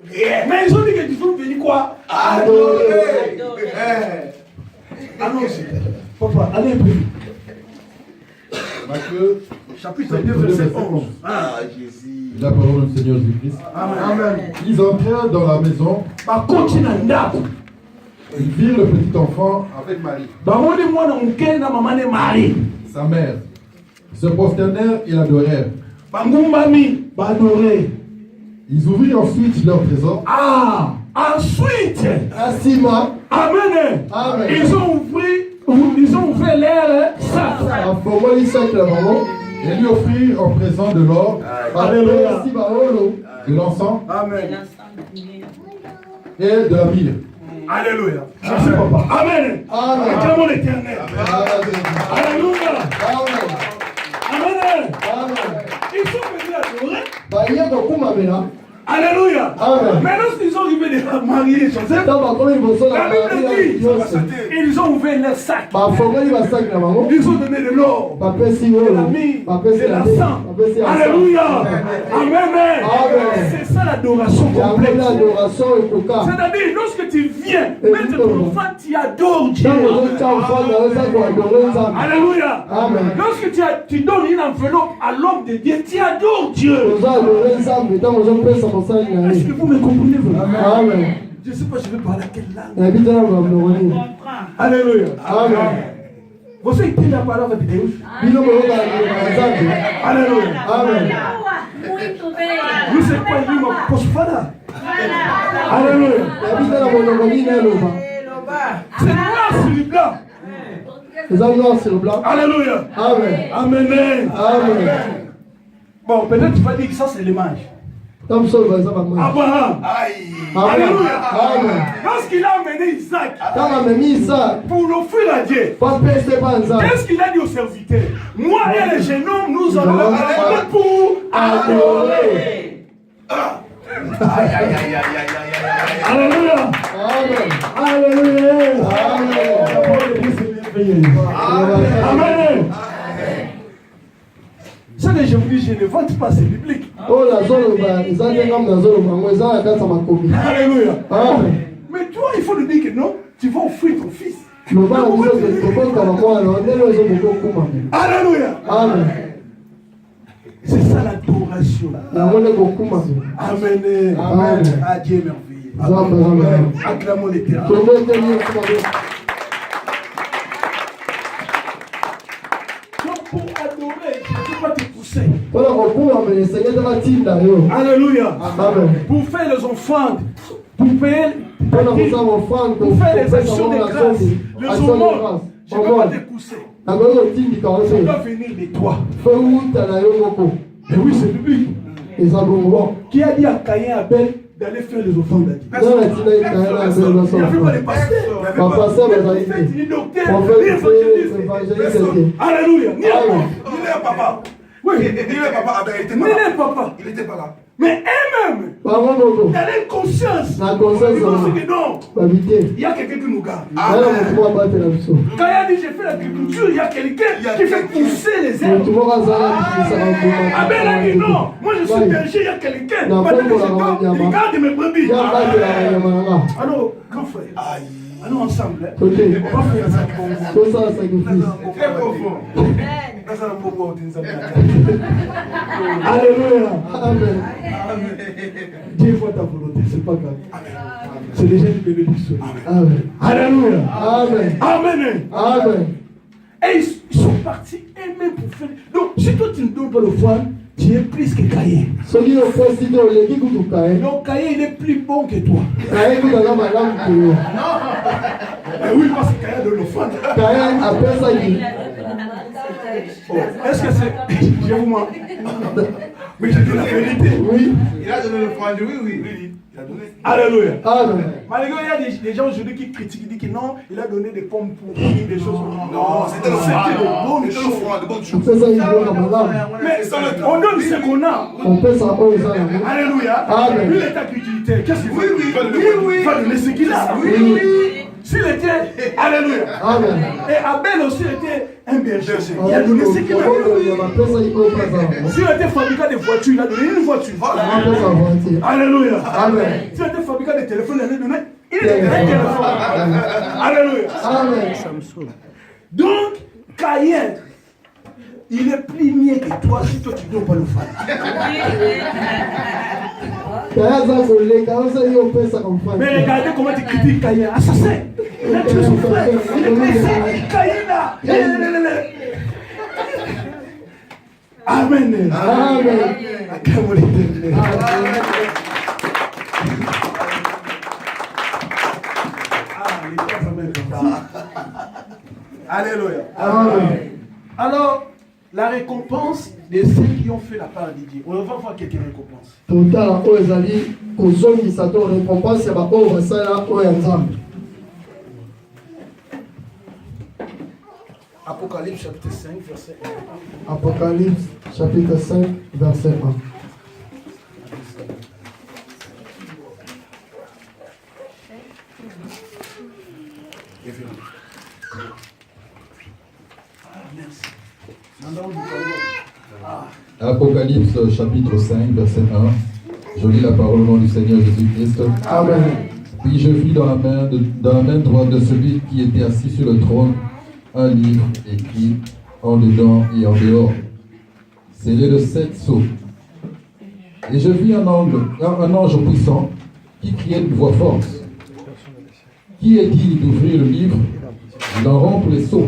Mais ils ont dit que tu faut venir quoi? Adorer. Allons-y. Papa, allez un peu. Matthieu, chapitre 2, verset 11. Ah, Jésus. La parole du Seigneur Jésus-Christ. Amen. Ils entrèrent dans la maison. Ils virent le petit enfant avec Marie, sa mère. Ils se prosternèrent et l'adorèrent. Ils ouvrirent ensuite leur trésor. Ensuite, Amen. Amen. Ils ont ouvert l'air sac. Et lui offrirent en présent de l'or, Alléluia, de l'encens Amen. et de la myrrhe. Alléluia. Merci papa. Amen. Acclamons l'Éternel. Alléluia. Amen. Ils sont venus adorer. Alléluia. Maintenant, ils ont arrivé à marier Joseph. La Bible dit ils ont ouvert leur sac. Ils ont donné de l'or, de la myrrhe, de l'encens. Alléluia. Amen. C'est ça l'adoration complète. C'est-à-dire, lorsque tu viens mettre ton enfant, tu adores Dieu. Alléluia. Lorsque tu donnes une enveloppe à l'homme de Dieu, tu adores Dieu. Est-ce que vous me comprenez vraiment? Amen. Je ne sais pas, je vais parler à quelle langue. Alléluia. Amen. Vous avez été la parole de Dieu. Alléluia. Amen. Vous savez quoi, il m'a posé pas. Alléluia. C'est noir sur le blanc. Alléluia. Amen. Amen. Bon, peut-être tu vas dire que ça c'est l'image. Abraham. Alléluia. Lorsqu'il a amené Isaac pour l'offrir à Dieu, qu'est-ce qu'il a dit aux serviteurs? Moi et les jeunes hommes, nous allons aller pour adorer. Alléluia. Alléluia. Amen. Ça, je vous dis, je ne vante pas, c'est biblique. Alléluia. Mais toi, il faut lui dire que non, tu vas offrir ton fils. Alléluia. C'est ça l'adoration. Amen. Ah, Dieu merveilleux. Acclamons l'Éternel. Pour adorer, je ne peux pas te pousser. Alléluia. Pour faire les offrandes, pour faire les actions de grâce, les aumônes, je ne peux pas te pousser. Ça doit venir de toi. Mais oui, c'est biblique. Qui a dit à Caïn et Abel d'aller faire les offrandes à Dieu? Il n'y avait pas les pasteurs. Il dit docteur, l'évangéliste. Alléluia. Ni le papa. Oui, ni le papa il n'était pas là. Mais eux-mêmes, il y a une conscience. Ils pensent que non, il y a quelqu'un qui nous garde. Quand il a dit j'ai fait l'agriculture, il y a quelqu'un qui fait pousser les herbes. Abel a dit non, moi je suis berger, il y a quelqu'un. Il garde mes brebis. Alors, grand frère, allons ensemble. On va faire ça. Très profond. Alléluia. Dieu voit ta volonté, c'est pas grave. C'est déjà une bénédiction. Alléluia. Amen. Et ils sont partis eux-mêmes pour faire. Donc, si toi tu ne donnes pas le foie, tu es plus que Caïn. Donc, Caïn il est plus bon que toi. Oui, parce que Caïn donne le foie. Est-ce que c'est. Je vous mens. Mais j'ai dit la vérité. Oui. Il a donné le foie, oui. Il a donné. Alléluia. Malgré il y a des gens aujourd'hui qui critiquent, qui disent que non, il a donné des pommes pourries, des choses. Non, c'était de bonnes choses. Mais on donne ce qu'on a. Alléluia. Lui, il est agriculteur. Qu'est-ce qu'il fait? Il va donner ce qu'il a. S'il était, alléluia. Amen. Et Abel aussi était un berger. Il a Amen. donné ce qu'il a donné. Amen. S'il était fabricant de voitures, il a donné une voiture. Alléluia. Amen. S'il était fabricant de téléphones, il a donné un téléphone. Alléluia. Amen. Donc, Caïn, il est plus mieux que toi si toi tu ne dois pas le faire. Mais regardez comment tu critiques Caïn. Assassin. Il a tué son frère. Il est blessé. Caïn là. Amen. Amen. Acclame l'Éternel. Alléluia. Amen. Alors, la récompense de ceux qui ont fait la part de Dieu. On va voir quelques récompenses. Apocalypse chapitre 5, verset 1. Apocalypse chapitre 5, verset 1. Apocalypse chapitre 5, verset 1. Je lis la parole au nom du Seigneur Jésus-Christ. Amen. Puis je vis dans la main droite de celui qui était assis sur le trône un livre écrit en dedans et en dehors, scellé de 7 sceaux. Et je vis un ange puissant qui criait d'une voix forte. Qui est digne d'ouvrir le livre, d'en rompre les sceaux?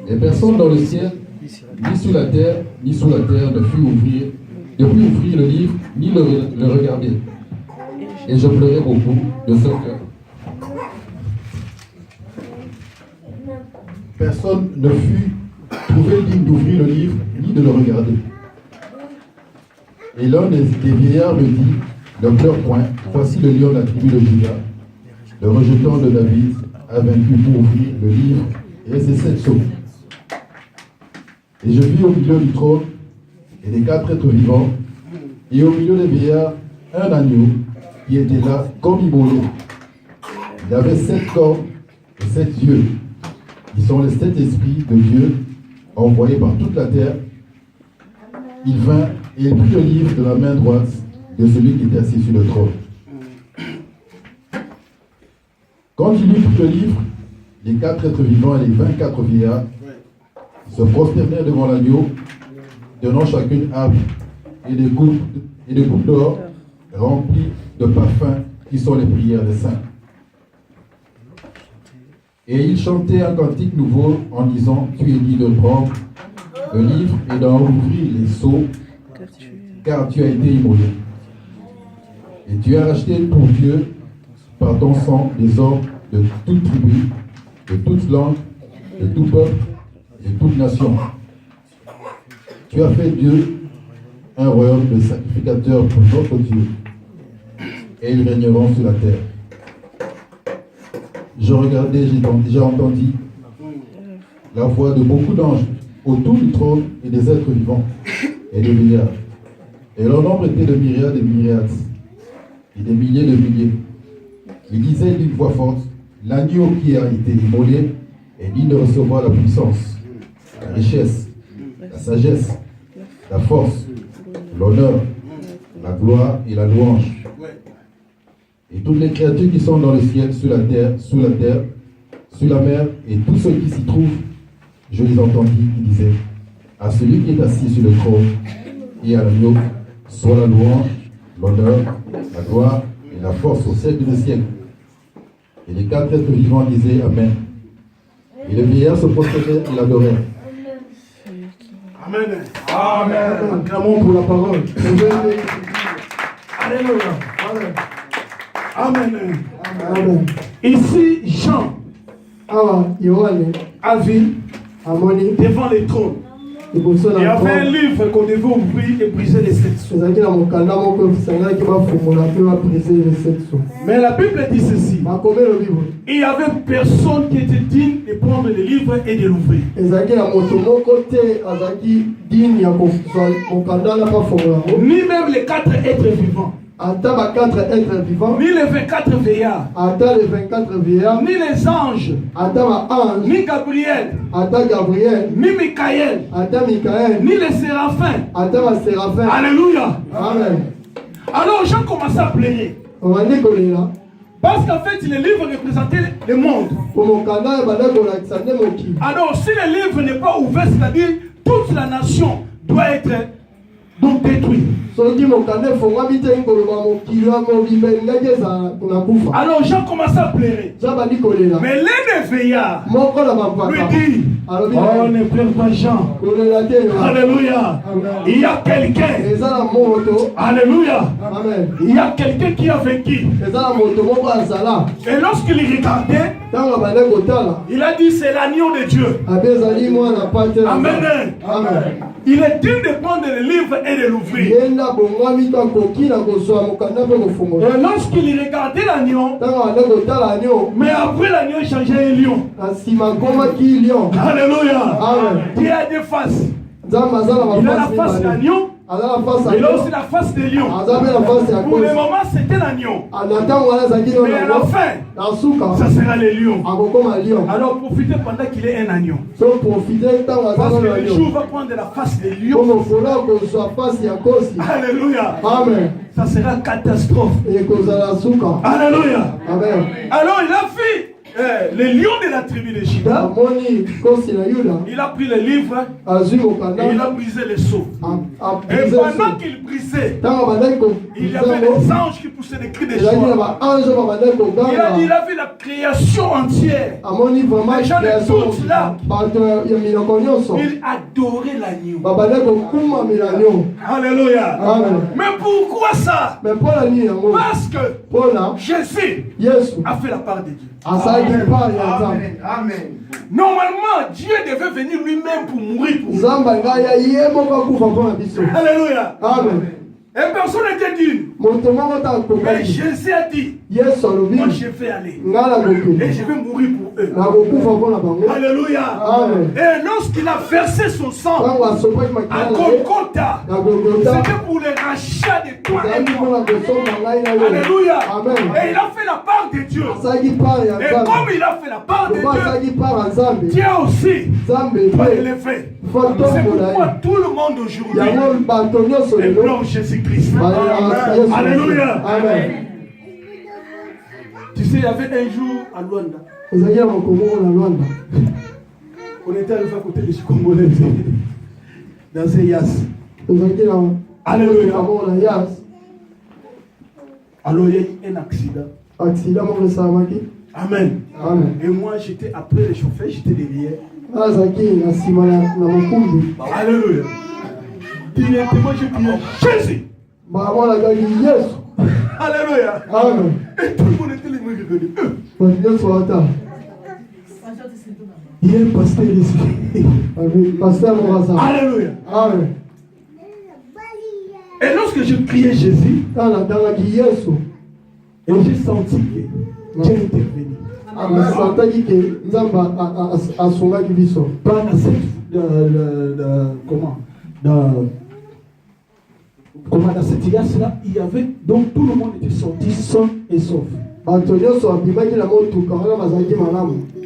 Et personne dans le ciel, ni sous la terre, ne put ouvrir le livre, ni le regarder. Et je pleurais beaucoup de ce cœur. Personne ne fut trouvé digne d'ouvrir le livre, ni de le regarder. Et l'un des vieillards me dit, ne pleure point, voici le lion de la tribu de Juda, le rejetant de David, a vaincu pour ouvrir le livre et ses 7 sceaux. Et je vis au milieu du trône et des 4 êtres vivants, et au milieu des vieillards, un agneau qui était là comme immolé. Il avait 7 cornes et 7 yeux, qui sont les 7 esprits de Dieu envoyés par toute la terre. Il vint et il prit le livre de la main droite de celui qui était assis sur le trône. Quand il eut pris le livre, les 4 êtres vivants et les 24 vieillards se prosternèrent devant l'agneau, tenant chacune harpe et des coupes d'or remplies de parfums qui sont les prières des saints. Et ils chantaient un cantique nouveau en disant, tu es dit de prendre le livre et d'en ouvrir les sceaux, car tu as été immolé. Et tu as racheté pour Dieu par ton sang des hommes de toute tribu, de toute langue, de tout peuple et de toute nation. Tu as fait Dieu un royaume de sacrificateurs pour notre Dieu, et ils régneront sur la terre. Je regardais, j'ai entendu la voix de beaucoup d'anges autour du trône et des êtres vivants et des vieillards. Et leur nombre était de myriades et myriades et des milliers de milliers. Ils disaient d'une voix forte, l'agneau qui a été immolé est digne de recevoir la puissance, la richesse, la sagesse, la force, l'honneur, la gloire et la louange. Et toutes les créatures qui sont dans le ciel, sur la terre, sur la mer, et tous ceux qui s'y trouvent, je les entendis qui disaient, à celui qui est assis sur le trône et à l'agneau, soit la louange, l'honneur, la gloire et la force au siècle des siècles. Et les 4 êtres vivants disaient Amen. Et les vieillards se prosternaient et l'adorèrent. Amen. Amen. Clamons pour la parole. Alléluia. Amen. Amen. Amen. Ici, Jean a vu devant les trônes. Il y avait un livre qu'on devait ouvrir et briser les 7 sceaux. Mais la Bible dit ceci. Il n'y avait personne qui était digne de prendre le livre et de l'ouvrir. Ni même les 4 êtres vivants. ni les 24 vieillards, ni les anges, ni Gabriel, ni Michael, ni les séraphins. Alléluia. Amen. Alors Jean commençait à pleurer. Parce qu'en fait, les livres représentaient le monde. Alors, si le livre n'est pas ouvert, c'est-à-dire toute la nation doit être donc détruite. Alors Jean commençait à pleurer. Mais l'un des veillards lui dit: oh, ne pleure pas Jean. Alléluia. Il y a quelqu'un. Alléluia. Il y a quelqu'un qui a vaincu. Et lorsqu'il regardait, il a dit: c'est l'agneau de Dieu. Amen. Il est digne de prendre le livre et de l'ouvrir. Et lorsqu'il regardait l'agneau, mais après l'agneau il changeait un lion. Alléluia. Dieu a deux faces. Il a la face d'agneau. Il a aussi la face de lion. Pour le moment, c'était l'agneau. Mais à la fin, ça sera le lion. Alors profitez pendant qu'il est un agneau. Parce que le jour va prendre la face de lion. Alléluia. Amen. Ça sera catastrophe. Alléluia. Amen. Alors il a fait le lion de la tribu de Juda. Il a pris le livre et il a brisé le sceau. Et pendant qu'il brisait, il y avait des anges qui poussaient des cris de joie. Il a vu la création entière. Les gens de toutes là, ils adoraient l'agneau. Alléluia. Mais pourquoi ça? Parce que Jésus a fait la part de Dieu. Amen. Normalement, Dieu devait venir lui-même pour mourir pour nous. Alléluia. Amen. Et personne n'était digne. Mais Jésus a dit: moi je vais aller. Et je vais mourir pour eux. Alléluia. Amen. Et lorsqu'il a versé son sang à Golgotha, c'était pour le rachat de toi et moi. Alléluia. Amen. Et il a fait la part de Dieu. Et comme il a fait la part de Dieu, Dieu aussi doit l'élever. C'est pourquoi tout le monde aujourd'hui implore Jésus-Christ. Alléluia. Amen. Tu sais, il y avait un jour à Luanda. On était arrivé à côté de ce Congolais dans un yas. Alléluia. Alors il y a eu un accident. Amen. Et moi j'étais après le chauffeur, j'étais derrière. Alléluia. Directement j'ai prié Jésus. Alléluia. Amen. Et tout le monde était les mains revenus. Il y a un pasteur ici. Alléluia. Amen. Et lorsque je priais Jésus, et j'ai senti que Dieu intervenait. Pendant cette dans cette IAS-là, il y avait donc tout le monde était sorti sain et sauf.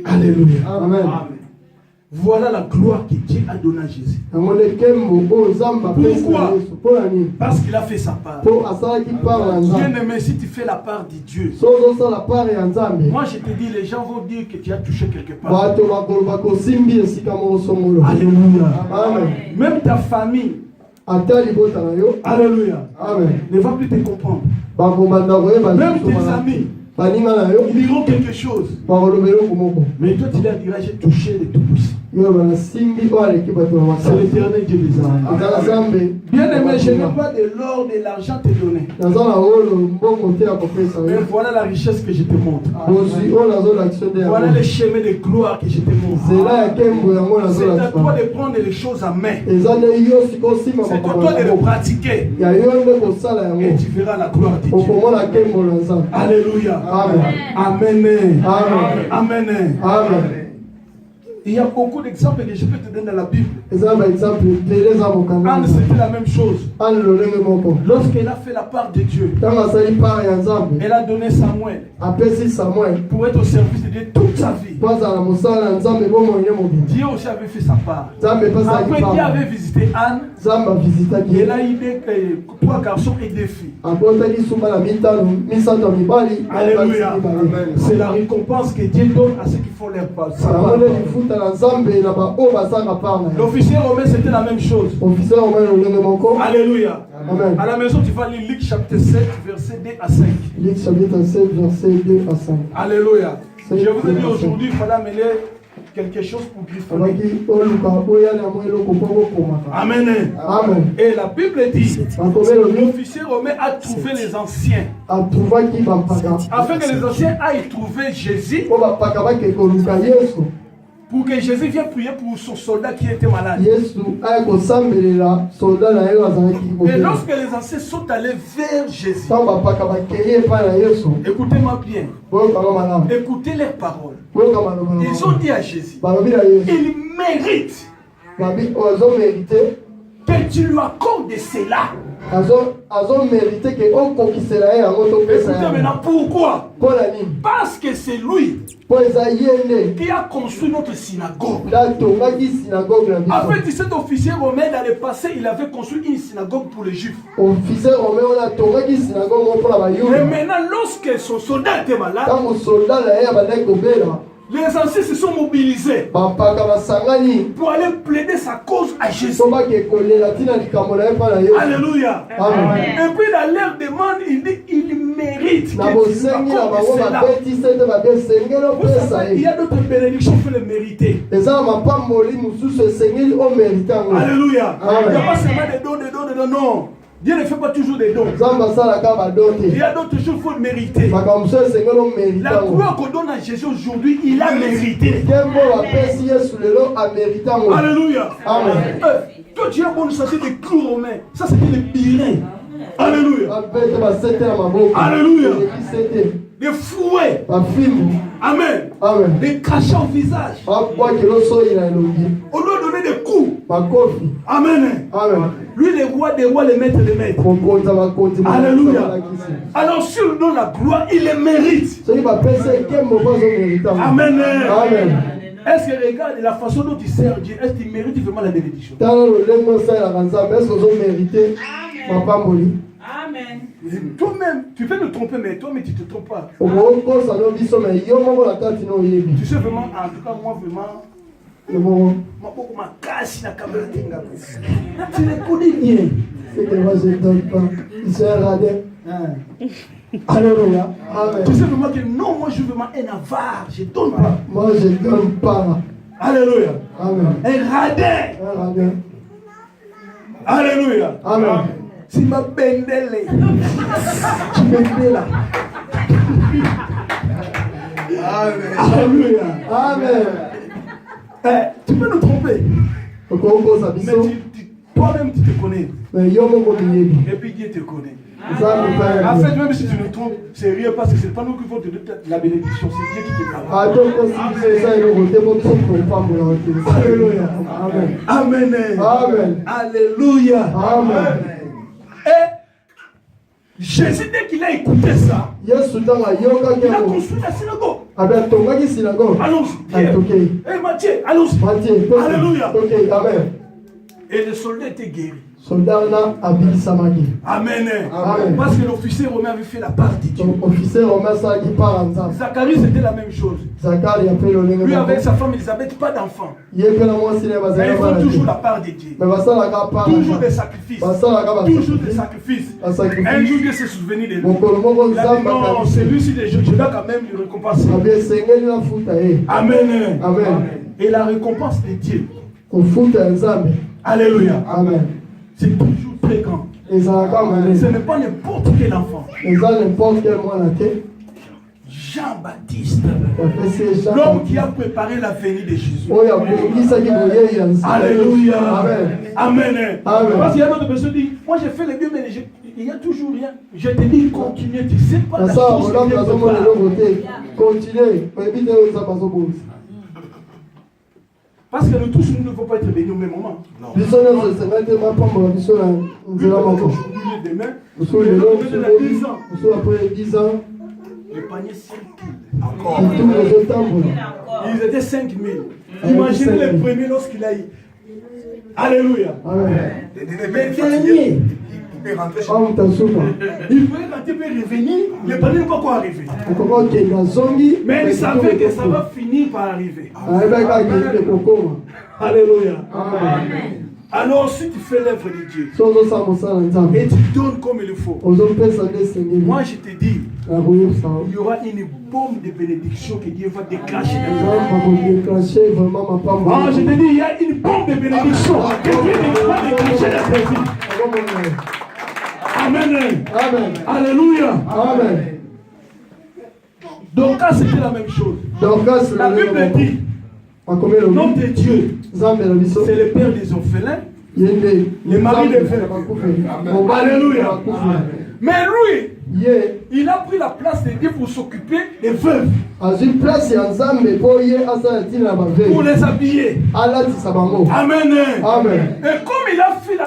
Alléluia. Amen. Voilà la gloire que Dieu a donnée à Jésus. Pourquoi? Parce qu'il a fait sa part. Bien-aimé, si tu fais la part de Dieu, moi je te dis, les gens vont dire que tu as touché quelque part. Alléluia. Amen. Même ta famille, alléluia, ne va plus te comprendre. Même tes amis, ils diront quelque chose. Mais toi tu leur diras: j'ai touché le Tout-Puissant. C'est l'Éternel Dieu des armées. Bien aimé, je n'ai pas de l'or, de l'argent te donner. Mais voilà la richesse que je te montre. Voilà le chemin de gloire que je te montre. C'est à toi de prendre les choses en main. C'est à toi de le pratiquer. Et tu verras la gloire de Dieu. Alléluia. Amen. Amen. Amen. Amen. Amen. Il y a beaucoup d'exemples que je peux te donner dans la Bible. Anne, c'était la même chose. Lorsqu'elle a fait la part de Dieu, elle a donné Samuel pour être au service de Dieu toute sa vie. Dieu aussi avait fait sa part. Après, Dieu avait visité Anne. Elle a eu 3 garçons et 2 filles. Alléluia. C'est la récompense que Dieu donne à ceux qui font leur part. L'officier romain, c'était la même chose. Alléluia. Amen. À la maison, tu vas lire Luc chapitre 7, verset 2 à 5. Luc chapitre 7, verset 2 à 5. Alléluia. Je vous ai dit aujourd'hui, il fallait amener quelque chose pour Christ. Amen. Amen. Et la Bible dit, l'officier romain a trouvé les anciens. Afin que les anciens aillent trouver Jésus. Pour que Jésus vienne prier pour son soldat qui était malade. Et lorsque les anciens sont allés vers Jésus, écoutez-moi bien, écoutez leurs paroles. Ils ont dit à Jésus, il mérite que tu lui accordes cela. Écoutez maintenant pourquoi? Parce que c'est lui qui a construit notre synagogue. En fait, cet officier romain dans le passé, il avait construit une synagogue pour les Juifs. Et maintenant, lorsque son soldat était malade, les anciens se sont mobilisés pour aller plaider sa cause à Jésus. Alléluia. Amen. Et puis dans leur demande, il dit il mérite que tu accordes cela. Il y a d'autres bénédictions qu'il faut le mériter. Alléluia. Il n'y a pas seulement des dons, non. Dieu ne fait pas toujours des dons. Il y a d'autres choses qu'il faut mériter. La gloire qu'on donne à Jésus aujourd'hui, il a mérité. Alléluia. Amen. Toi, tu as bon santé des clous romains. Ça, c'était les birins. Alléluia. Alléluia. Des fouets. Amen. Amen. Des crachats au visage. On doit donner des coups. Amen. Amen. Lui, le roi des rois, le maître des maîtres. Alléluia. Alors, si on donne la gloire, il le mérite. Amen. Amen. Est-ce que regarde la façon dont tu sers Dieu, est-ce qu'il mérite vraiment la bénédiction? Amen. Toi-même, tu peux te tromper, mais toi-même, tu ne te trompes pas. Tu sais vraiment, en tout cas, moi, vraiment, tu le connais bien. C'est que moi, je ne donne pas. Il se radin. Alléluia. Amen. Tu sais vraiment que non, moi, je veux vraiment un avare. Je ne donne pas. Moi, je ne donne pas. Alléluia. Amen. Un radin. Alléluia. Amen. Si ma bendele. Tu me là. Alléluia. Amen. Tu peux nous tromper. Mais toi-même, tu te connais. Et puis Dieu te connaît. En fait, même si tu nous trompes, c'est rien parce que ce n'est pas nous qui vont te donner la bénédiction, c'est Dieu qui te parle. Alléluia. Amen. Amen. Alléluia. Amen. Et Jésus, dès qu'il a écouté ça, il a construit la synagogue. Allons-y. Et Matthieu, allons-y. Alléluia. Amen. Et le soldat était guéri. Amen. Parce que l'officier romain avait fait la part de Dieu. Zacharie, c'était la même chose. Lui, avec sa femme Elisabeth, pas d'enfant. Mais il faut toujours la part de Dieu. Toujours des sacrifices. Toujours des sacrifices. Un jour, Dieu s'est souvenu de lui. Il a dit non, celui-ci, je dois quand même lui récompenser. Amen. Et la récompense de Dieu. Alléluia. Amen. C'est toujours très grand. Ce n'est pas n'importe quel enfant. Jean-Baptiste, l'homme qui a préparé la venue de Jésus. Alléluia. Amen. Parce qu'il y a d'autres personnes qui disent, moi j'ai fait le bien, mais il n'y a toujours rien. Je te dis, continue, tu ne sais pas la chose que Dieu te Parce que nous tous, nous ne pouvons pas être bénis au même moment. Non. Nous sommes demain. Nous sommes 10 ans. Après 10 ans. Les paniers circulent. Encore. Ils étaient 5000. Imaginez les premiers lorsqu'il a eu. Alléluia. Les derniers. Il peut rentrer chez nous. Il pouvait rentrer et revenir. Les paniers n'ont pas quoi arriver. Mais ils savaient que ça va finir par arriver. Alléluia. Alors si tu fais l'œuvre de Dieu et tu donnes comme il faut, moi je te dis, il y aura une bombe de bénédiction que Dieu va déclencher. Ah, je te dis, il y a une bombe de bénédiction que Dieu va déclencher dans ta vie. Amen. Alléluia. Donc là c'était la même chose. La Bible dit, notre Dieu, c'est le père des orphelins, le mari des veuves. Alléluia. Mais lui, il a pris la place de Dieu pour s'occuper des veuves. Pour les habiller. Amen. Et comme il a fait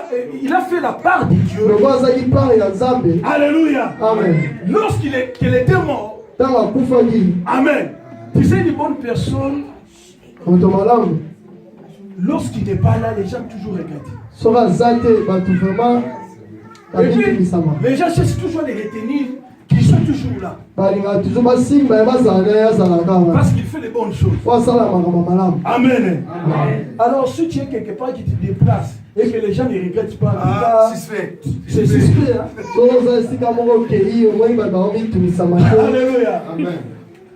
la part de Dieu. Alléluia. Lorsqu'il était mort. Amen. Tu sais, une bonne personne, lorsqu'il n'est pas là, les gens toujours regardent. Et puis, les gens cherchent toujours à les retenir, qu'ils sont toujours là. Parce qu'il fait les bonnes choses. Amen. Alors, si tu es quelque part qui te déplace et que les gens ne regrettent pas, c'est suspect. Alléluia.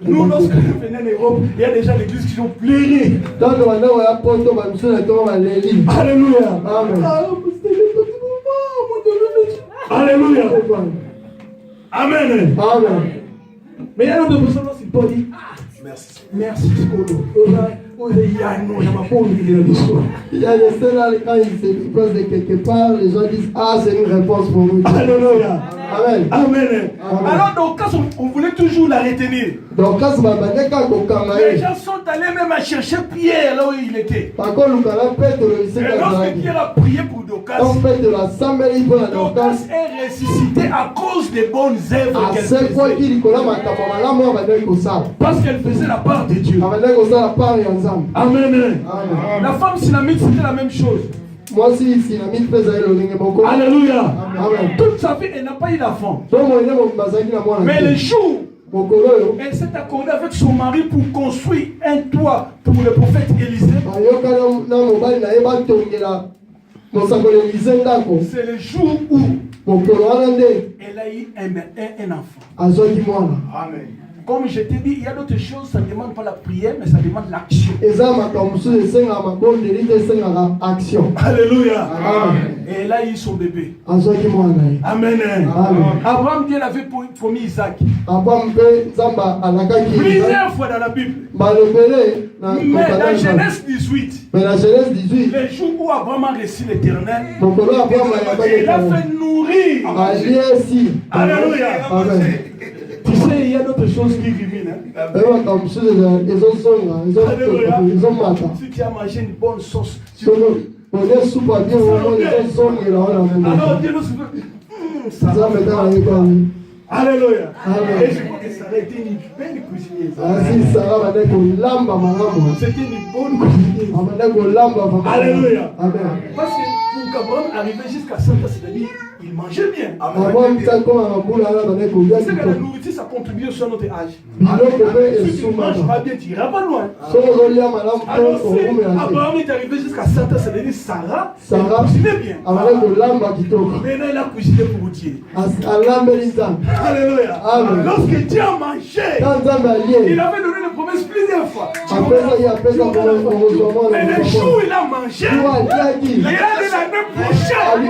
Nous, lorsque nous venons en Europe, il y a déjà l'église qui ont pleuré. Alléluia. Alléluia. Amen. Mais il y a d'autres personnes qui peuvent dire, merci. Il y a des scènes là, quand ils se déplacent de quelque part, les gens disent, c'est une réponse pour nous. Alléluia. Amen. Alors, donc, quand on voulait toujours la retenir, les gens sont allés même à chercher Pierre là où il était. Et lorsque Pierre a prié pour Dorcas, Dorcas est ressuscité à cause des bonnes œuvres qu'elle faisait. Parce qu'elle faisait la part de Dieu. Amen. La femme synamite, c'était la même chose. Alléluia. Toute sa vie, elle n'a pas eu d'enfant. Mais le jour, elle s'est accordée avec son mari pour construire un toit pour le prophète Élisée. C'est le jour où elle a eu un enfant. Amen. Comme je t'ai dit, il y a d'autres choses, ça ne demande pas la prière, mais ça demande l'action. Alléluia. Et elle a eu son bébé. Amen. Abraham, Dieu l'avait promis Isaac. Plusieurs fois dans la Bible. Mais dans Genèse 18, le jour où Abraham a reçu l'Éternel, il a fait nourrir. Alléluia. Tu sais, il y a d'autres choses qui ruminent. Si tu as mangé une bonne sauce, alors Dieu nous veut. Alléluia. Et je crois que Sarah était une belle cuisinière. C'était une bonne cuisinière. Alléluia. Parce que pour qu'Abraham arrivait jusqu'à Santa, c'est-à-dire il mangeait bien. C'est que la nourriture, ça contribue sur notre âge. Si tu ne manges pas bien, tu n'iras pas loin. Alors si Abraham est arrivé jusqu'à Santa, c'est-à-dire Sarah, elle cuisinait bien. Maintenant, elle a cuisiné pour Dieu. Alléluia. Lorsque Dieu a mangé, il avait donné une promesse plusieurs fois. Mais le jour où il a mangé, il a dit l'année prochaine.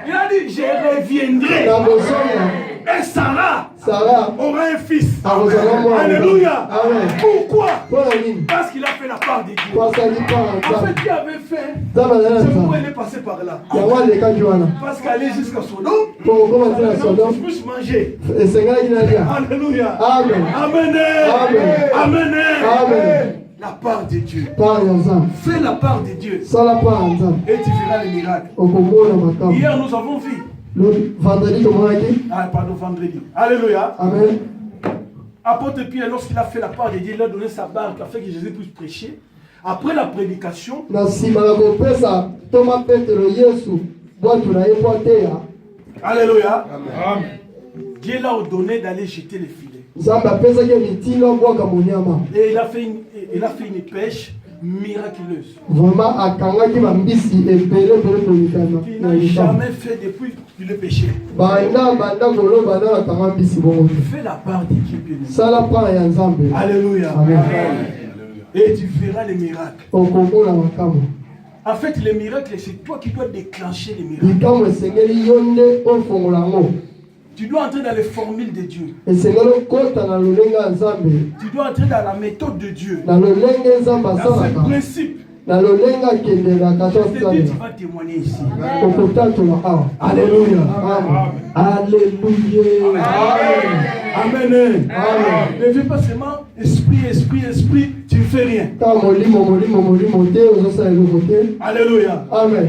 Il a dit, je reviendrai. Et Sarah aura un fils. Alléluia. Pourquoi? Parce qu'il a fait la part de Dieu. En fait, Dieu avait fait. C'est pourquoi il est passé par là. Parce qu'aller jusqu'à Sodome, tu puisses manger. Alléluia. Amen. Amen. la part de Dieu. Fais la part de Dieu. Et tu verras les miracles. Hier, nous avons vu. Vendredi. Alléluia. Amen. Apôtre Pierre, lorsqu'il a fait la part de Dieu, il a donné sa barque afin que Jésus puisse prêcher. Après la prédication, alléluia. Dieu l'a ordonné d'aller jeter les filets. Et il a fait une pêche miraculeuse. Il n'a jamais fait depuis le péché. Fais la part de Dieu, bien. Alléluia. Et tu verras les miracles. En fait, les miracles, c'est toi qui dois déclencher les miracles. Tu dois entrer dans les formules de Dieu. Tu dois entrer dans la méthode de Dieu. Dans ce principe. Tu vas témoigner ici. Alléluia. Alléluia. Amen. Ne fais pas seulement esprit, tu ne fais rien. Alléluia. Amen.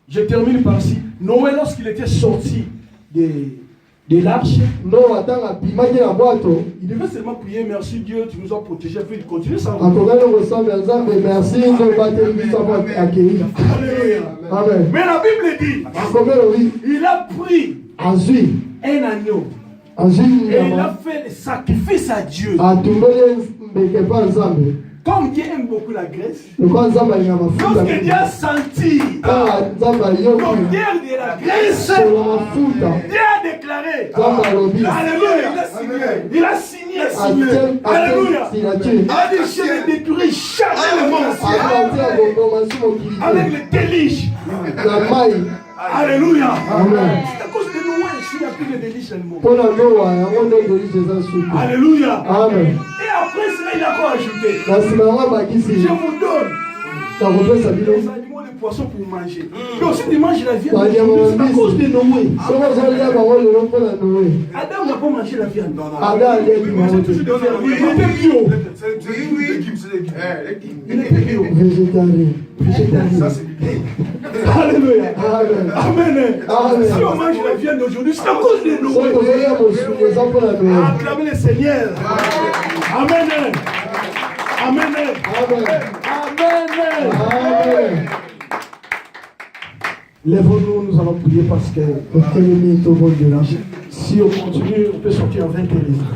Je termine par ci. Noé, lorsqu'il était sorti de l'arche, il devait seulement prier, merci Dieu, tu nous as protégés. Puis il continue sa route. Amen. Mais la Bible dit, il a pris un agneau. Et il a fait le sacrifice à Dieu. Comme Dieu aime beaucoup la graisse, lorsque Dieu a senti l'odeur de la graisse, Dieu a déclaré, alléluia, il a signé, alléluia, il a dit, je ne détruirai jamais le monde avec les délices. Alléluia. C'est à cause de nous, il n'y a plus de délices dans le monde. Alléluia. Amen. Et après cela, il a quoi ajouté? Je vous donne les animaux, les poissons pour manger. Mais aussi tu manges la viande. C'est à cause de Noé. Adam n'a pas mangé la viande. Il mangeait toujours des viandes. Il était bio. Il était bio. Végétarien. Alléluia. Amen. Si on mange la viande aujourd'hui, c'est à cause de Noé. Acclamez le Seigneur. Amen. Amen. Lèvons-nous, nous allons prier parce que si on continue, on peut sortir en 21.